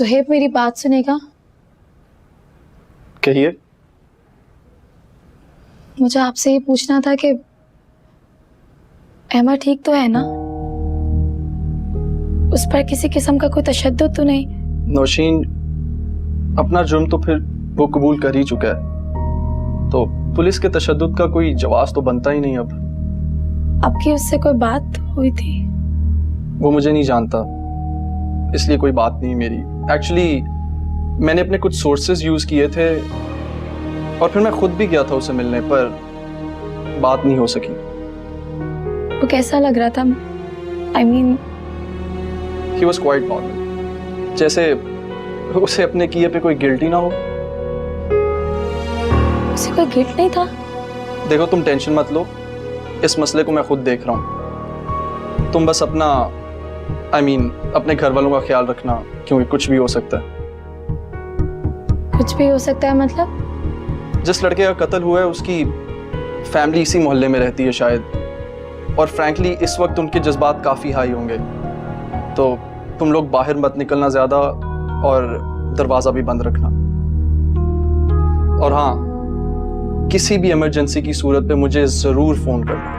सुहेब मेरी बात सुनेगा? कहिए। मुझे आपसे ये पूछना था कि अहमद ठीक तो है ना? उस पर किसी किस्म का कोई तशद्दुद तो नहीं? नौशीन अपना जुर्म तो फिर वो कबूल कर ही चुका है, तो पुलिस के तशद्दुद का कोई जवाब तो बनता ही नहीं। अब आपकी उससे कोई बात हुई थी? वो मुझे नहीं जानता, इसलिए कोई बात नहीं मेरी। एक्चुअली मैंने अपने कुछ सोर्सेज यूज किए थे और फिर मैं खुद भी गया था उसे मिलने, पर बात नहीं हो सकी। वो कैसा लग रहा था? I mean, he was quite normal, जैसे उसे अपने किए पे कोई गिल्टी ना हो। उसे कोई गिल्ट नहीं था? देखो तुम टेंशन मत लो, इस मसले को मैं खुद देख रहा हूँ। तुम बस अपना अपने घर वालों का ख्याल रखना, क्योंकि कुछ भी हो सकता है। कुछ भी हो सकता है मतलब? जिस लड़के का कत्ल हुआ है उसकी फैमिली इसी मोहल्ले में रहती है शायद, और फ्रैंकली इस वक्त उनके जज्बात काफ़ी हाई होंगे, तो तुम लोग बाहर मत निकलना ज़्यादा और दरवाज़ा भी बंद रखना। और हाँ, किसी भी इमरजेंसी की सूरत पे मुझे ज़रूर फ़ोन करना।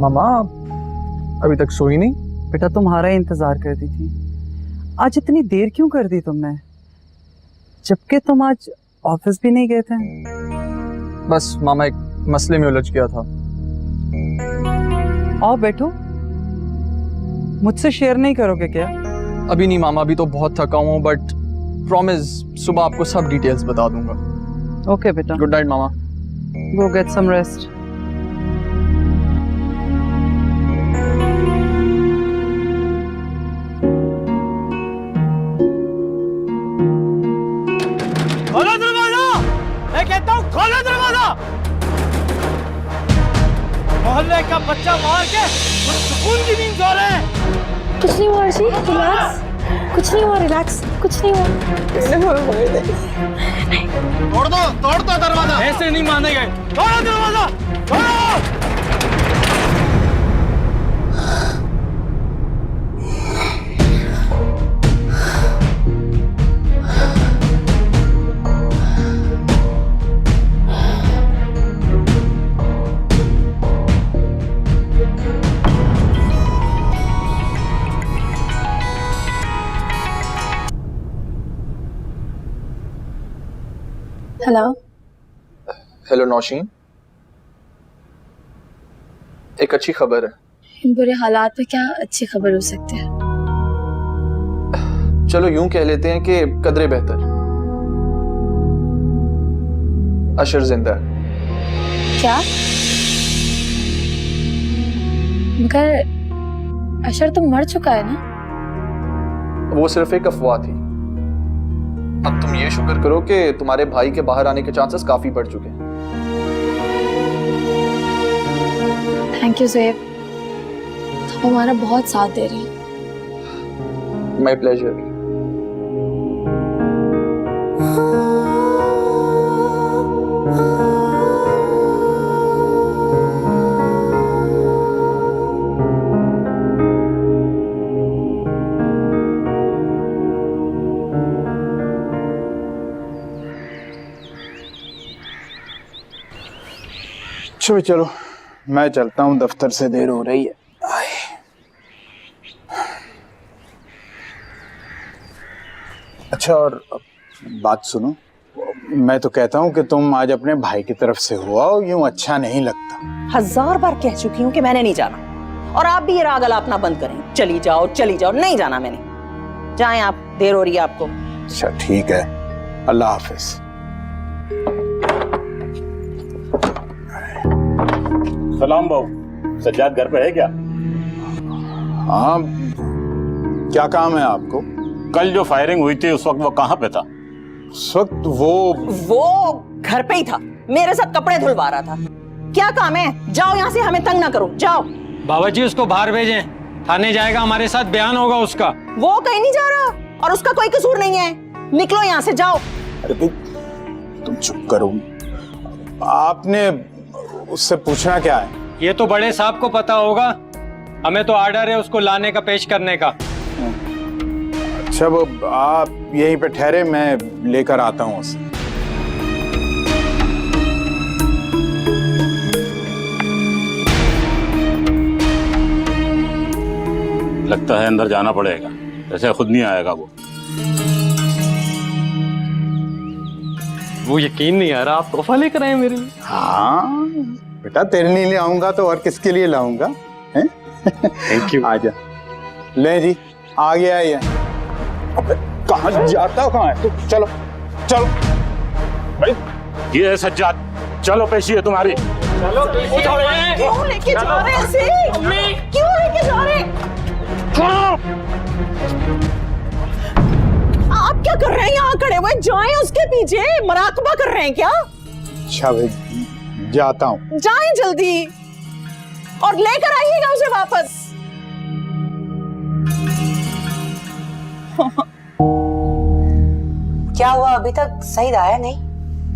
मामा अभी तक सोई नहीं? बेटा तुम्हारा ही इंतजार करती थी। आज इतनी देर क्यों कर दी तुमने, जबकि तुम आज ऑफिस भी नहीं गए थे? बस मामा एक मसले में उलझ गया था। आओ बैठो, मुझसे शेयर नहीं करोगे क्या? अभी नहीं मामा, अभी तो बहुत थका हूँ, बट प्रॉमिस सुबह आपको सब डिटेल्स बता दूंगा। ओके बेटा, गुड नाइट मामा। Go get some rest. खोलो दरवाजा, मैं कहता हूँ खोलो दरवाजा। मोहल्ले का बच्चा मार के सुकून की नींद सो रहे हैं। कुछ नहीं हुआ अर्शी, रिलैक्स। कुछ नहीं हुआ, रिलैक्स। कुछ नहीं हुआ। तोड़ दो दरवाजा। ऐसे नहीं माने गए। तोड़ो दरवाजा, तोड़ो। हेलो। हेलो नौशीन, एक अच्छी खबर है। इन बुरे हालात में क्या अच्छी खबर हो सकती है? चलो यूं कह लेते हैं कि कदरे बेहतर, अशर जिंदा है। क्या? मगर अशर तो मर चुका है ना? वो सिर्फ एक अफवाह थी। अब तुम ये शुक्र करो कि तुम्हारे भाई के बाहर आने के चांसेस काफी बढ़ चुके हैं। थैंक यू ज़ुएब, आप हमारा बहुत साथ दे रहे हैं। My pleasure. चलो मैं चलता हूँ, दफ्तर से देर हो रही है। अच्छा, और बात सुनो, मैं तो कहता हूँ कि तुम आज अपने भाई की तरफ से हो आओ, यूं अच्छा नहीं लगता। 1000 बार कह चुकी हूँ कि मैंने नहीं जाना, और आप भी ये राग अलापना बंद करें। चली जाओ चली जाओ, नहीं जाना मैंने। जाएं आप, देर हो रही है आपको। अच्छा ठीक है, अल्लाह हाफिज। सलाम बाबू, सज्जाद घर पे है क्या? हाँ, क्या काम है आपको? कल जो फायरिंग हुई थी उस वक्त वो कहाँ पे था? उस वक्त वो घर पे ही था, मेरे साथ कपड़े धुलवा रहा था। क्या काम है? जाओ यहाँ से, हमें तंग ना करो, जाओ। बाबा जी उसको बाहर भेजें, थाने जाएगा, हमारे साथ बयान होगा उसका। वो कहीं नहीं जा रहा और उसका कोई कसूर नहीं है। निकलो यहाँ से, जाओ। अरे भाई तुम चुप करो। आपने उससे पूछना क्या है? ये तो बड़े साहब को पता होगा, हमें तो आर्डर है उसको लाने का, पेश करने का। अच्छा वो आप यहीं पे ठहरे, मैं लेकर आता हूँ उसे। लगता है अंदर जाना पड़ेगा, ऐसे खुद नहीं आएगा वो यकीन नहीं आ रहा, आप तोहफा लेकर आए मेरे लिए। हाँ बेटा, तेरे लिए ले आऊंगा तो और किसके लिए लाऊंगा? Thank you. आजा। ले जी, आ गया ये। अबे कहाँ जाता हो, कहाँ है तू? चलो चलो भाई। ये है सज्जाद, चलो पेशी है तुम्हारी। क्यों लेके जा रहे हैं ऐसे? क्यों लेके जा रहे हैं? आप क्या कर रहे हैं यहाँ खड़े हुए? जाएं उसके पीछे, मराकबा कर रहे हैं क्या? अच्छा भाई जाता हूँ। जाएं जल्दी और लेकर आइएगा उसे वापस। क्या हुआ? अभी तक सही आया नहीं?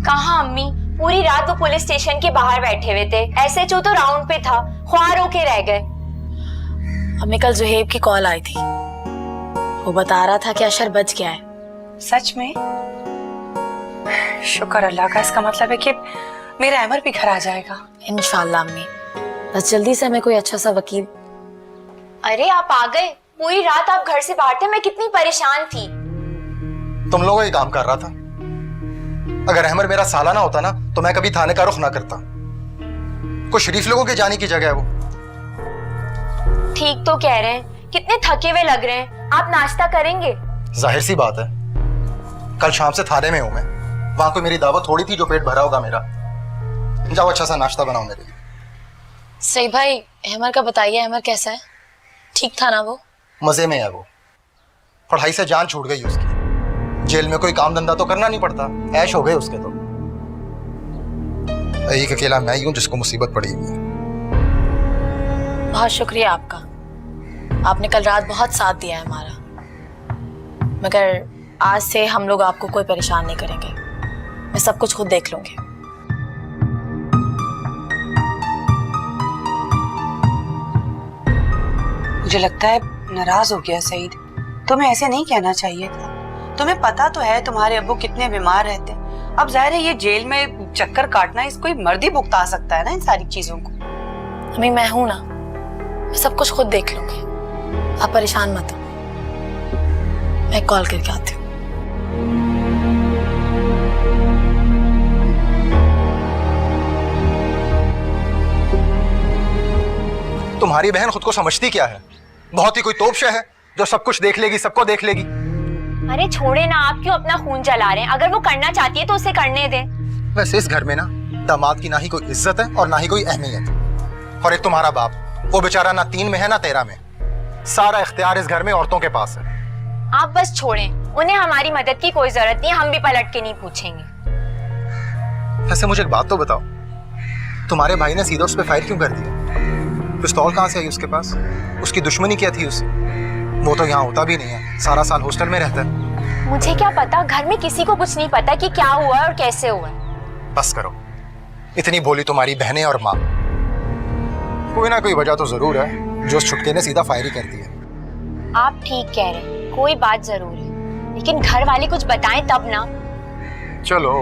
कहाँ अम्मी, पूरी रात वो पुलिस स्टेशन के बाहर बैठे हुए थे। एसएचओ तो राउंड पे था, ख्वार होके रह गए। हमें कल जुहेब की कॉल आई थी, वो बता रहा था कि अशर बच गया है। सच में? शुक्र अल्लाह का। इसका मतलब है कि मेरा अमर भी घर आ जाएगा इंशाल्लाह अम्मी, बस जल्दी से हमें कोई अच्छा सा वकील। अरे आप आ गए, पूरी रात आप घर से बाहर थे, मैं कितनी परेशान थी। तुम लोगों ही काम कर रहा था। अगर अहमद मेरा साला ना होता ना तो मैं कभी थाने का रुख ना करता। कुछ शरीफ लोगों के जाने की जगह है वो। ठीक तो कह रहे हैं, कितने थके हुए लग रहे हैं। आप नाश्ता करेंगे? जाहिर सी बात है, कल शाम से थाने में हूं मैं। वहां कोई मेरी दावत थोड़ी थी जो पेट भरा होगा मेरा। जाओ अच्छा सा नाश्ता बनाओ मेरे लिए। सही भाई, अहमद का बताइए, अहमद कैसा है? ठीक था ना वो? मजे में है वो। पढ़ाई से जान छूट गई उसकी। जेल में कोई काम धंधा तो करना नहीं पड़ता, ऐश हो गए उसके तो। एक अकेला मैं ही हूं जिसको मुसीबत पड़ी हुई है। बहुत शुक्रिया आपका, आपने कल रात बहुत साथ दिया है हमारा। मगर आज से हम लोग आपको कोई परेशान नहीं करेंगे, मैं सब कुछ खुद देख लूंगी। मुझे लगता है नाराज हो गया सईद। तुम्हें ऐसे नहीं कहना चाहिए था। तुम्हें पता तो है तुम्हारे अब्बू कितने बीमार रहते हैं। अब जाहिर है ये जेल में चक्कर काटना, इसको कोई मर्द ही भुगता सकता है ना इन सारी चीजों को। अम्मी मैं हूं ना, मैं सब कुछ खुद देख लूंगी, आप परेशान मत हो। मैं कॉल करके आती हूँ। तुम्हारी बहन खुद को समझती क्या है? बहुत ही कोई तोपशा है जो सब कुछ देख लेगी, सबको देख लेगी। अरे छोड़े ना, आप क्यों अपना खून जला रहे हैं? अगर वो करना चाहती है तो उसे करने दें। वैसे इस घर में ना दामाद की ना ही कोई इज्जत है और ना ही कोई अहमियत। और एक तुम्हारा बाप, वो बेचारा ना 3 में है ना 13 में। सारा इख्तियार इस घर में औरतों के पास है। आप बस छोड़ें, उन्हें हमारी मदद की कोई जरूरत नहीं, हम भी पलट के नहीं पूछेंगे। वैसे मुझे एक बात तो बताओ, तुम्हारे भाई ने सीधा उस पर फायर क्यों कर दिया? पिस्तौल कहाँ से आई उसके पास? उसकी दुश्मनी क्या थी उससे? वो तो यहाँ होता भी नहीं है, सारा साल हॉस्टल में रहता है। मुझे क्या पता, घर में किसी को कुछ नहीं पता कि क्या हुआ और कैसे हुआ। बस करो, इतनी बोली तुम्हारी बहनें और माँ। कोई ना कोई वजह तो जरूर है जो उस छुटके ने सीधा फायर ही कर दिया। आप ठीक कह रहे हैं, कोई बात जरूर है, लेकिन घर वाले कुछ बताएं तब ना। चलो,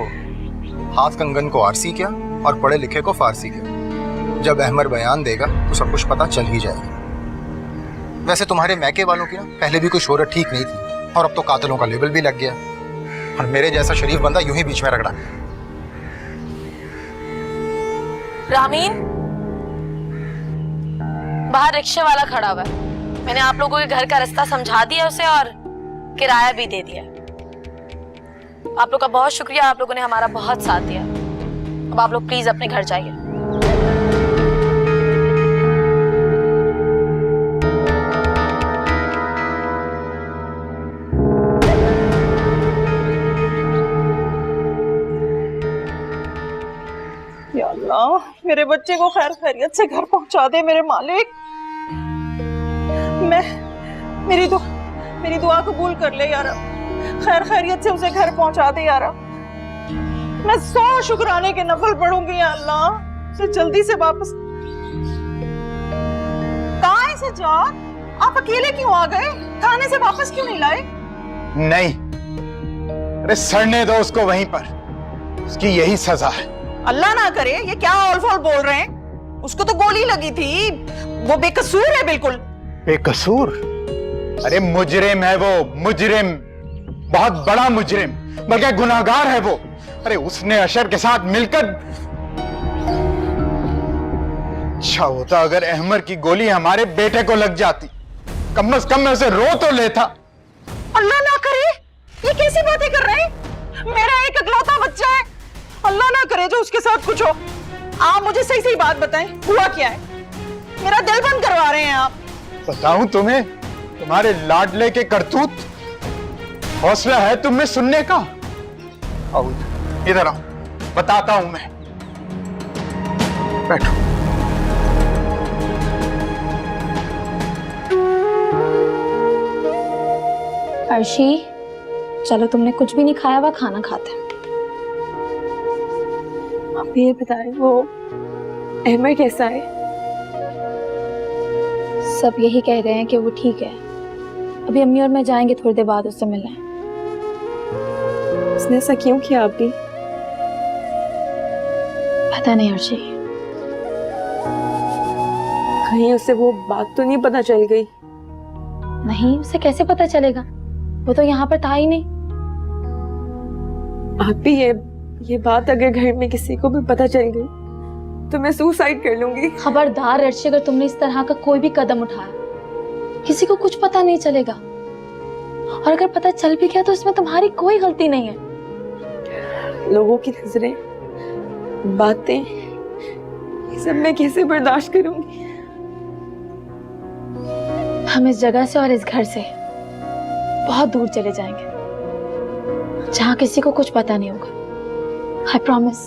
हाथ कंगन को आरसी क्या और पढ़े लिखे को फारसी क्या। जब अहमद बयान देगा तो सब कुछ पता चल ही जाएगा। वैसे तुम्हारे मैके वालों की ना पहले भी कोई शोहरत ठीक नहीं थी और अब तो कातिलों का लेबल भी लग गया और मेरे जैसा शरीफ बंदा यूं ही बीच में रगड़ा। रामीन, बाहर रिक्शे वाला खड़ा हुआ है, मैंने आप लोगों के घर का रास्ता समझा दिया उसे और किराया भी दे दिया। आप लोग का बहुत शुक्रिया, आप लोगों ने हमारा बहुत साथ दिया। अब आप लोग प्लीज अपने घर जाइए। अल्लाह मेरे बच्चे को खैर खैरियत से घर पहुंचा दे मेरे मालिक। मेरी दुआ कबूल कर ले यार, खैर खैरियत से उसे घर पहुंचा दे यार। मैं 100 शुक्राने के नफल पढ़ूंगी या अल्लाह, उसे जल्दी से वापस। कहाँ है सज्जाद? आप अकेले क्यों आ गए? थाने से वापस क्यों नहीं लाए? नहीं, अरे सड़ने दो उसको वहीं पर, उसकी यही सजा है। अल्लाह ना करे, ये क्या औल-फौल बोल रहे हैं? उसको तो गोली लगी थी, वो बेकसूर है बिल्कुल। बेकसूर? अरे मुजरिम है वो, मुजरिम, बहुत बड़ा मुजरिम, बल्कि गुनाहगार है वो। अरे उसने अशर के साथ मिलकर, अच्छा होता अगर अहमर की गोली हमारे बेटे को लग जाती, कम से कम मैं उसे रो तो लेता। अल्लाह ना करे, ये कैसी बातें कर रहे हैं? मेरा एक इकलौता बच्चा है, अल्लाह ना करे जो उसके साथ कुछ हो। आप मुझे सही सही बात बताएं, हुआ क्या है? मेरा दिल बंद करवा रहे हैं आप। बताऊं तुम्हें तुम्हारे लाडले के करतूत? हौसला है तुम में सुनने का? आओ इधर आओ, बताता हूं मैं। बैठो। अर्शी, चलो तुमने कुछ भी नहीं खाया हुआ, खाना खाते हैं। आप ये बताएं वो अहमर कैसा है? सब यही कह रहे हैं कि वो ठीक है। अभी अम्मी और मैं जाएंगे थोड़ी देर बाद उससे मिलने। उसने ऐसा क्यों किया अभी? पता नहीं अर्शी। कहीं उसे वो बात तो नहीं पता चल गई? नहीं, उसे कैसे पता चलेगा? वो तो यहाँ पर था ही नहीं। आप भी ये बात अगर घर में किसी को भी पता चल गई तो मैं सुसाइड कर लूंगी। खबरदार अर्शी, अगर तुमने इस तरह का कोई भी कदम उठाया, किसी को कुछ पता नहीं चलेगा। और अगर पता चल भी गया तो इसमें तुम्हारी कोई गलती नहीं है। लोगों की नजरें, बातें, ये सब मैं कैसे बर्दाश्त करूंगी? हम इस जगह से और इस घर से बहुत दूर चले जाएंगे, जहां किसी को कुछ पता नहीं होगा। I promise।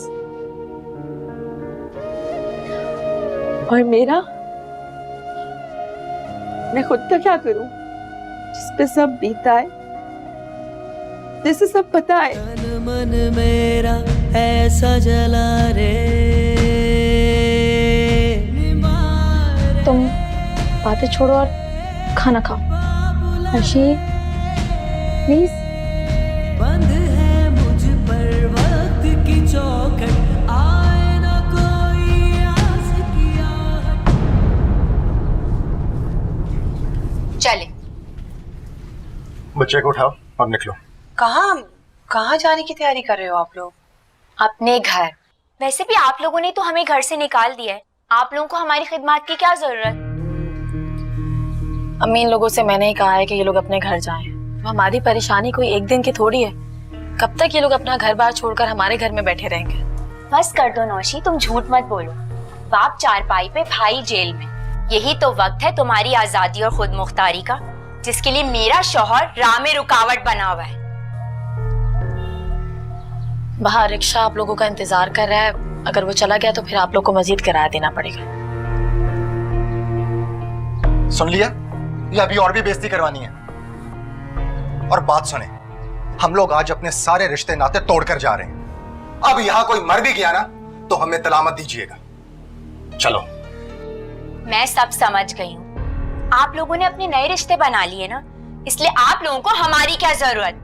और मेरा, मैं खुद का क्या करूं जिस पे सब बीता है, जिसे सब पता है? मन मेरा ऐसा जला रे। तुम बातें छोड़ो और खाना खाओ। अर्शी प्लीज। बंद है मुझ पर वक्त की चौखट, आए ना कोई आस की आहट। चले, बच्चे को उठाओ और निकलो। कहाँ जाने की तैयारी कर रहे हो आप लोग? अपने घर। वैसे भी आप लोगों ने तो हमें घर से निकाल दिया है, आप लोगों को हमारी खिदमत की क्या जरूरत? अम्मी, इन लोगों से मैंने ही कहा है कि ये लोग अपने घर जाएं। हमारी परेशानी कोई एक दिन की थोड़ी है। कब तक ये लोग अपना घर बार छोड़कर हमारे घर में बैठे रहेंगे? बस कर दो नौशी, तुम झूठ मत बोलो। बाप चारपाई पे, भाई जेल में। यही तो वक्त है तुम्हारी आजादी और खुद मुख्तारी का, जिसके लिए मेरा शौहर राह में रुकावट बना हुआ है। बाहर रिक्शा आप लोगों का इंतजार कर रहा है, अगर वो चला गया तो फिर आप लोग को मजीद किराया देना पड़ेगा। सुन लिया? या अभी और भी बेइज्जती करवानी है? और बात सुने, हम लोग आज अपने सारे रिश्ते नाते तोड़कर जा रहे हैं। अब यहां कोई मर भी गया ना तो हमें तलामत दीजिएगा। चलो। मैं सब समझ गई हूँ। आप लोगों ने अपने नए रिश्ते बना लिए ना, इसलिए आप लोगों को हमारी क्या जरूरत?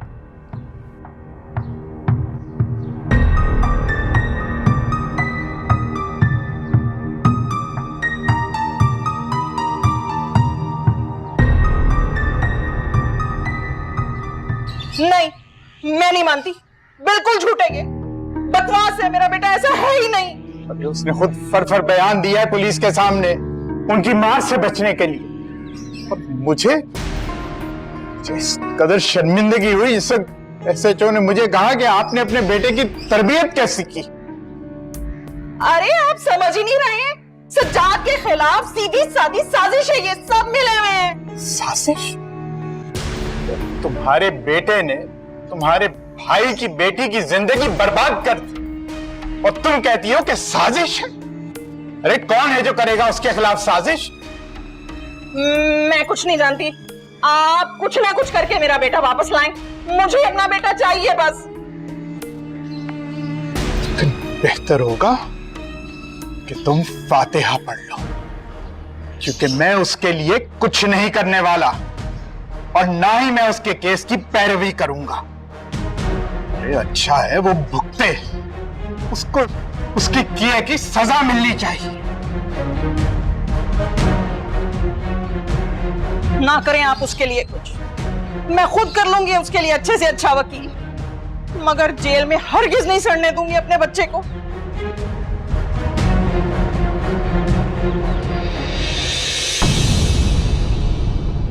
नहीं, मैं नहीं मानती, बिल्कुल झूठे ये, बकवास है। मेरा बेटा ऐसा है ही नहीं। अभी उसने खुद फर बयान दिया है पुलिस के सामने, उनकी मार से बचने के लिए। और मुझे इस कदर शर्मिंदगी हुई, इस एसएचओ ने मुझे कहा कि आपने अपने बेटे की तरबियत कैसी की। अरे आप समझ ही नहीं रहे हैं, सज्जाद के खिलाफ सीधी सादी साजिश है, ये सब मिले हुए हैं। साजिश? तुम्हारे बेटे ने तुम्हारे भाई की बेटी की जिंदगी बर्बाद कर दी और तुम कहती हो कि साजिश है? अरे कौन है जो करेगा उसके खिलाफ साजिश? मैं कुछ नहीं जानती। आप कुछ ना कुछ करके मेरा बेटा वापस लाएं। मुझे अपना बेटा चाहिए बस। बेहतर होगा कि तुम फातिहा पढ़ लो, क्योंकि मैं उसके लिए कुछ नहीं करने वाला और ना ही मैं उसके केस की पैरवी करूंगा। अरे अच्छा है वो भुगते, उसको उसकी किए की सजा मिलनी चाहिए। ना करें आप उसके लिए कुछ, मैं खुद कर लूंगी उसके लिए अच्छे से अच्छा वकील, मगर जेल में हरगिज नहीं सड़ने दूंगी अपने बच्चे को।